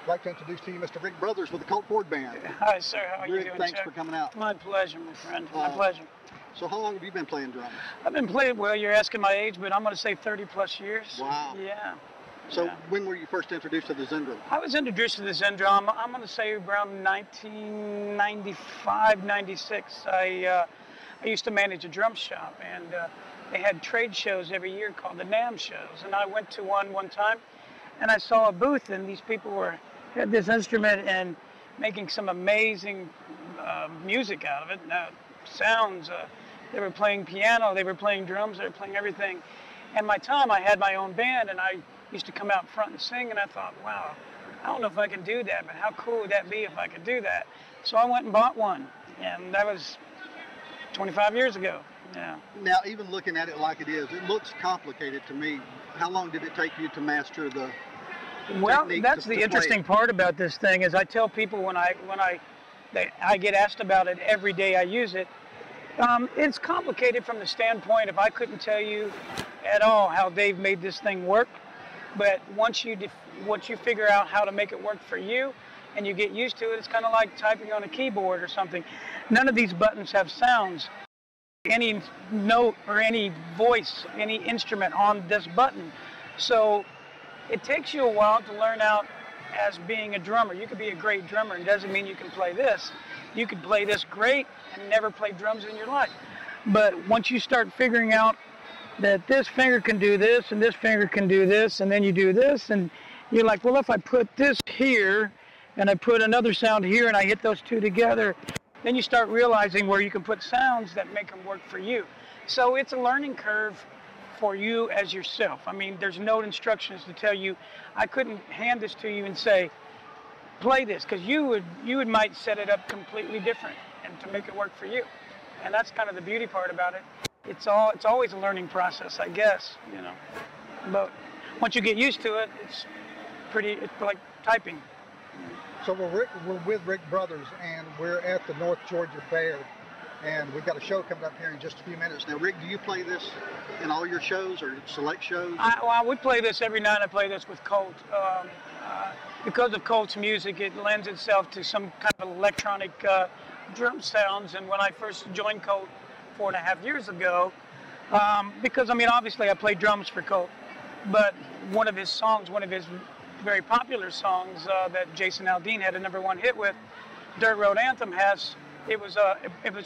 I'd like to introduce to you Mr. Rick Brothers with the Colt Ford Band. Hi, sir. How are you Rick, doing, thanks sir? for coming out. My pleasure, my friend. My pleasure. So how long have you been playing drums? I've been playing, well, you're asking my age, but I'm going to say 30 plus years. Wow. Yeah. So when were you first introduced to the Zendrum? I was introduced to the Zendrum, I'm going to say around 1995, 96. I used to manage a drum shop, and they had trade shows every year called the NAMM shows. And I went to one time, and I saw a booth, and these people had this instrument and making some amazing music out of it. Sounds. They were playing piano, they were playing drums, they were playing everything. And my time, I had my own band, and I used to come out front and sing, and I thought, wow, I don't know if I can do that, but how cool would that be if I could do that? So I went and bought one, and that was 25 years ago. Yeah. Now, even looking at it like it is, it looks complicated to me. How long did it take you to master the Well, technique that's to the play interesting it? part about this thing is I tell people when I get asked about it every day I use it. It's complicated from the standpoint if I couldn't tell you at all how Dave made this thing work, but once you figure out how to make it work for you and you get used to it, it's kind of like typing on a keyboard or something. None of these buttons have sounds. Any note or any voice, any instrument on this button. So it takes you a while to learn out as being a drummer. You could be a great drummer, and it doesn't mean you can play this. You could play this great and never play drums in your life. But once you start figuring out that this finger can do this and this finger can do this, and then you do this, and you're like, well, if I put this here and I put another sound here and I hit those two together, then you start realizing where you can put sounds that make them work for you. So it's a learning curve for you as yourself. I mean, there's no instructions to tell you. I couldn't hand this to you and say, play this, because you might set it up completely different and to make it work for you. And that's kind of the beauty part about it. It's always a learning process, I guess, you know. But once you get used to it, it's like typing. So we're with Rick Brothers, and we're at the North Georgia Fair, and we've got a show coming up here in just a few minutes. Now, Rick, do you play this in all your shows or select shows? Well, we play this every night. I play this with Colt. Because of Colt's music, it lends itself to some kind of electronic drum sounds. And when I first joined Colt 4.5 years ago, because, I mean, obviously I played drums for Colt, but one of his very popular songs that Jason Aldean had a #1 hit with, Dirt Road Anthem, it was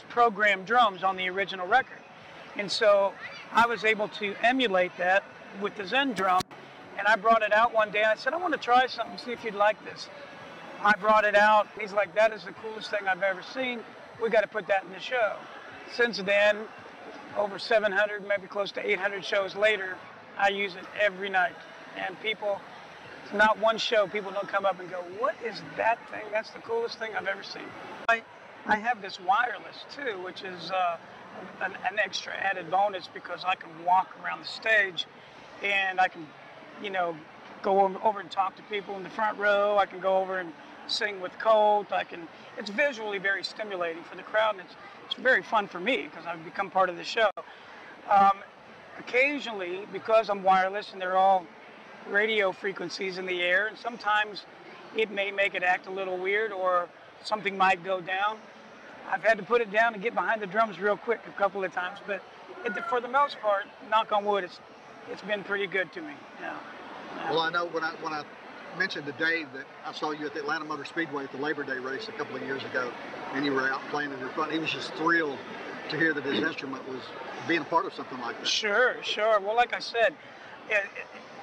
programmed drums on the original record. And so I was able to emulate that with the Zendrum, and I brought it out one day. I said, I want to try something, see if you'd like this. I brought it out. He's like, that is the coolest thing I've ever seen. We got to put that in the show. Since then, over 700, maybe close to 800 shows later, I use it every night. And people, not one show, people don't come up and go, what is that thing? That's the coolest thing I've ever seen. I have this wireless too, which is an extra added bonus because I can walk around the stage and I can, you know, go over and talk to people in the front row. I can go over and sing with Colt. It's visually very stimulating for the crowd, and it's very fun for me because I've become part of the show. Occasionally, because I'm wireless and they're all radio frequencies in the air, and sometimes it may make it act a little weird or something might go down. I've had to put it down and get behind the drums real quick a couple of times, but for the most part, knock on wood, it's been pretty good to me. Yeah. Well, I know when I mentioned to Dave that I saw you at the Atlanta Motor Speedway at the Labor Day race a couple of years ago, and you were out playing in your front. He was just thrilled to hear that his instrument was being a part of something like that. Sure. Well, like I said,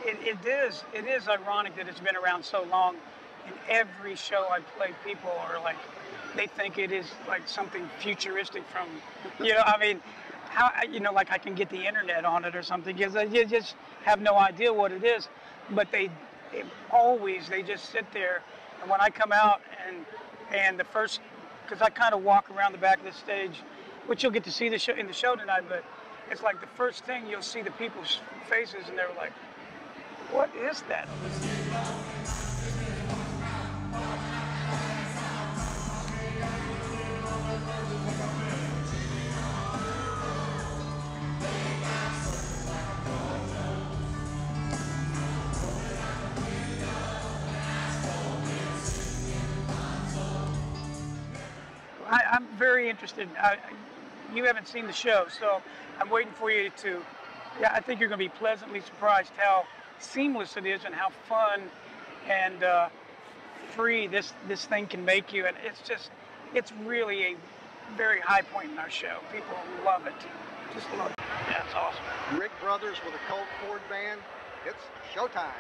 it is ironic that it's been around so long. In every show I play, people are like, they think it is like something futuristic from, you know, I mean, how, you know, like I can get the internet on it or something, because you just have no idea what it is. But they just sit there, and when I come out and the first, because I kind of walk around the back of the stage, which you'll get to see in the show tonight, but it's like the first thing you'll see the people's faces, and they're like, what is that? I'm very interested. You haven't seen the show, so I'm waiting for you to. Yeah, I think you're going to be pleasantly surprised how seamless it is and how fun and free this thing can make you. And it's really a very high point in our show. People love it. Just love it. Yeah, it's awesome. Rick Brothers with a Colt Ford band. It's showtime.